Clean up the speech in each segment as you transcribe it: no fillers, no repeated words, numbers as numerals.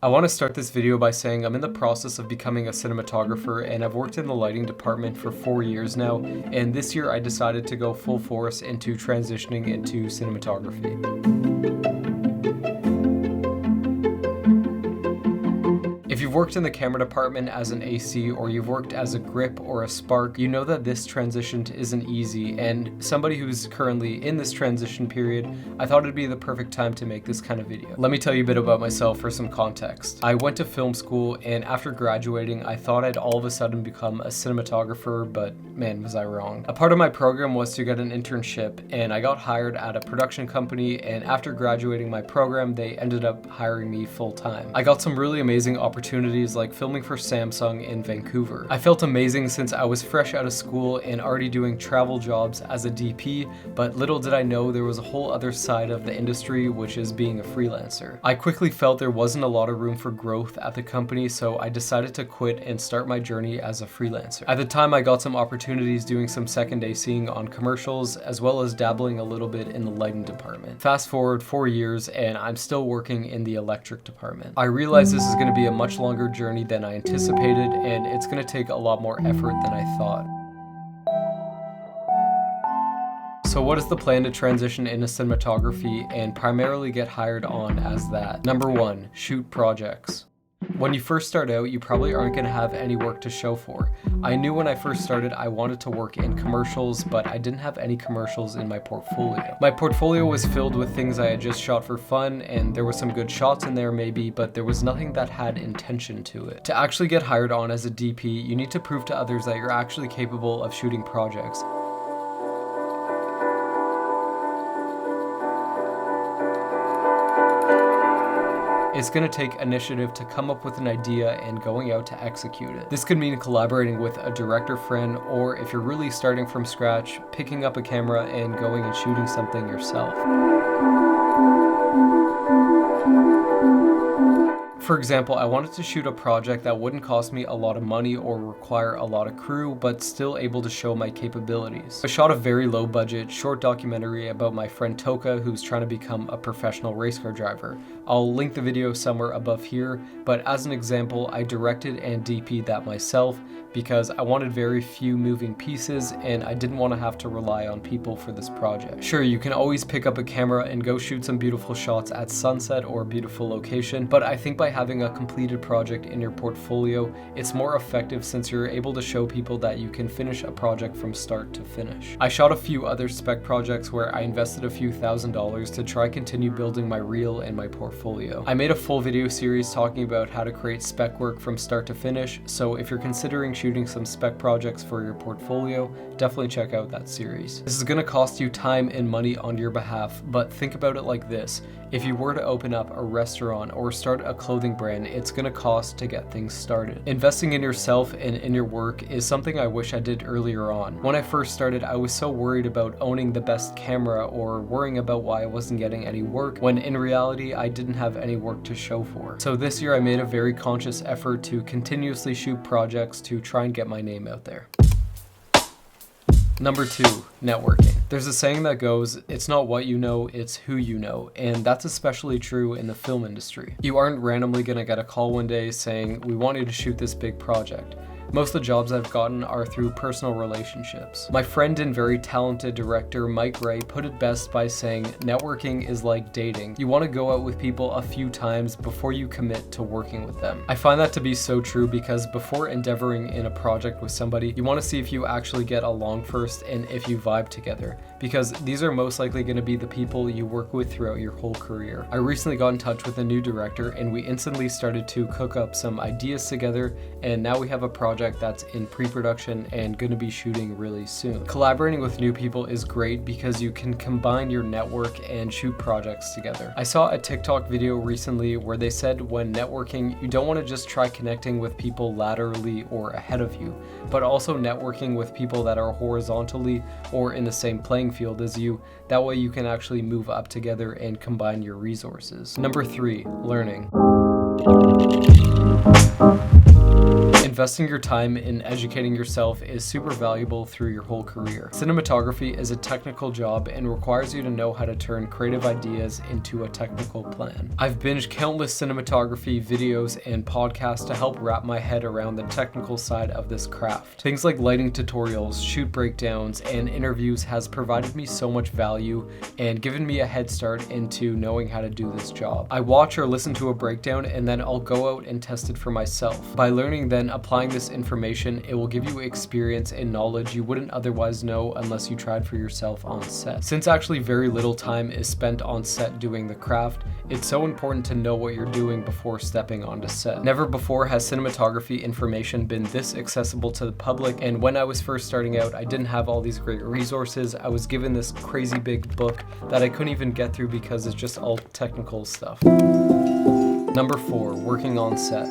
I want to start this video by saying I'm in the process of becoming a cinematographer, and I've worked in the lighting department for 4 years now, and this year I decided to go full force into transitioning into cinematography. If you've worked in the camera department as an AC, or you've worked as a grip or a spark, you know that this transition isn't easy, and somebody who's currently in this transition period, I thought it'd be the perfect time to make this kind of video. Let me tell you a bit about myself for some context. I went to film school, and after graduating, I thought I'd all of a sudden become a cinematographer, but man, was I wrong. A part of my program was to get an internship, and I got hired at a production company, and after graduating my program, they ended up hiring me full-time. I got some really amazing opportunities like filming for Samsung in Vancouver. I felt amazing since I was fresh out of school and already doing travel jobs as a DP, but little did I know there was a whole other side of the industry, which is being a freelancer. I quickly felt there wasn't a lot of room for growth at the company, so I decided to quit and start my journey as a freelancer. At the time, I got some opportunities doing some second ACing on commercials, as well as dabbling a little bit in the lighting department. Fast forward 4 years, and I'm still working in the electric department. I realized this is going to be a much longer journey than I anticipated, and it's going to take a lot more effort than I thought. So what is the plan to transition into cinematography and primarily get hired on as that? Number 1, shoot projects. When you first start out, you probably aren't going to have any work to show for. I knew when I first started I wanted to work in commercials, but I didn't have any commercials in my portfolio. My portfolio was filled with things I had just shot for fun, and there were some good shots in there maybe, but there was nothing that had intention to it. To actually get hired on as a DP, you need to prove to others that you're actually capable of shooting projects. It's going to take initiative to come up with an idea and going out to execute it. This could mean collaborating with a director friend, or if you're really starting from scratch, picking up a camera and going and shooting something yourself. For example, I wanted to shoot a project that wouldn't cost me a lot of money or require a lot of crew, but still able to show my capabilities. I shot a very low budget, short documentary about my friend Toka, who's trying to become a professional race car driver. I'll link the video somewhere above here, but as an example, I directed and DP'd that myself because I wanted very few moving pieces and I didn't want to have to rely on people for this project. Sure, you can always pick up a camera and go shoot some beautiful shots at sunset or a beautiful location, but I think by having a completed project in your portfolio, it's more effective since you're able to show people that you can finish a project from start to finish. I shot a few other spec projects where I invested a few $1,000s to try continue building my reel and my portfolio. I made a full video series talking about how to create spec work from start to finish, so if you're considering shooting some spec projects for your portfolio, definitely check out that series. This is going to cost you time and money on your behalf, but think about it like this. If you were to open up a restaurant or start a clothing brand, it's going to cost to get things started. Investing in yourself and in your work is something I wish I did earlier on. When I first started, I was so worried about owning the best camera or worrying about why I wasn't getting any work, when in reality, I didn't have any work to show for. So this year I made a very conscious effort to continuously shoot projects to try and get my name out there. Number 2, networking. There's a saying that goes, it's not what you know, it's who you know, and that's especially true in the film industry. You aren't randomly gonna get a call one day saying, we want you to shoot this big project. Most of the jobs I've gotten are through personal relationships. My friend and very talented director Mike Ray put it best by saying, networking is like dating. You want to go out with people a few times before you commit to working with them. I find that to be so true because before endeavoring in a project with somebody, you want to see if you actually get along first and if you vibe together, because these are most likely going to be the people you work with throughout your whole career. I recently got in touch with a new director and we instantly started to cook up some ideas together, and now we have a project that's in pre-production and going to be shooting really soon. Collaborating with new people is great because you can combine your network and shoot projects together. I saw a TikTok video recently where they said when networking, you don't want to just try connecting with people laterally or ahead of you, but also networking with people that are horizontally or in the same playing field as you. That way you can actually move up together and combine your resources. Number 3, learning. investing your time in educating yourself is super valuable through your whole career. Cinematography is a technical job and requires you to know how to turn creative ideas into a technical plan. I've binged countless cinematography videos and podcasts to help wrap my head around the technical side of this craft. Things like lighting tutorials, shoot breakdowns, and interviews has provided me so much value and given me a head start into knowing how to do this job. I watch or listen to a breakdown and then I'll go out and test it for myself. By learning then applying this information, it will give you experience and knowledge you wouldn't otherwise know unless you tried for yourself on set. Since actually very little time is spent on set doing the craft, it's so important to know what you're doing before stepping onto set. Never before has cinematography information been this accessible to the public, and when I was first starting out, I didn't have all these great resources. I was given this crazy big book that I couldn't even get through because it's just all technical stuff. Number 4, working on set.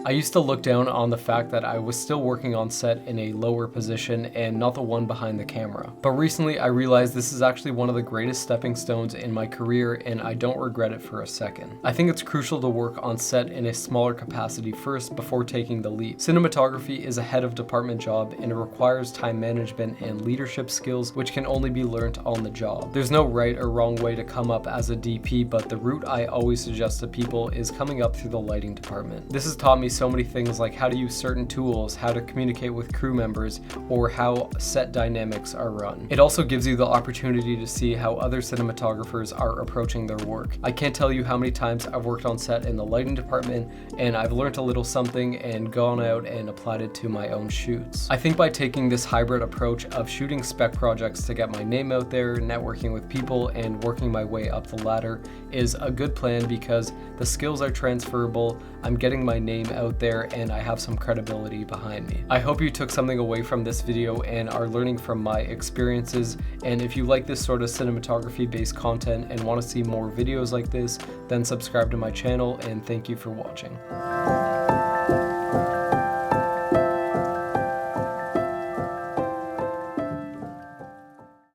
I used to look down on the fact that I was still working on set in a lower position and not the one behind the camera. But recently I realized this is actually one of the greatest stepping stones in my career and I don't regret it for a second. I think it's crucial to work on set in a smaller capacity first before taking the leap. Cinematography is a head of department job and it requires time management and leadership skills which can only be learned on the job. There's no right or wrong way to come up as a DP, but the route I always suggest to people is coming up through the lighting department. This has taught me so many things like how to use certain tools, how to communicate with crew members, or how set dynamics are run. It also gives you the opportunity to see how other cinematographers are approaching their work. I can't tell you how many times I've worked on set in the lighting department and I've learned a little something and gone out and applied it to my own shoots. I think by taking this hybrid approach of shooting spec projects to get my name out there, networking with people, and working my way up the ladder is a good plan because the skills are transferable, I'm getting my name out there, and I have some credibility behind me. I hope you took something away from this video and are learning from my experiences, and if you like this sort of cinematography based content and want to see more videos like this, then subscribe to my channel, and thank you for watching.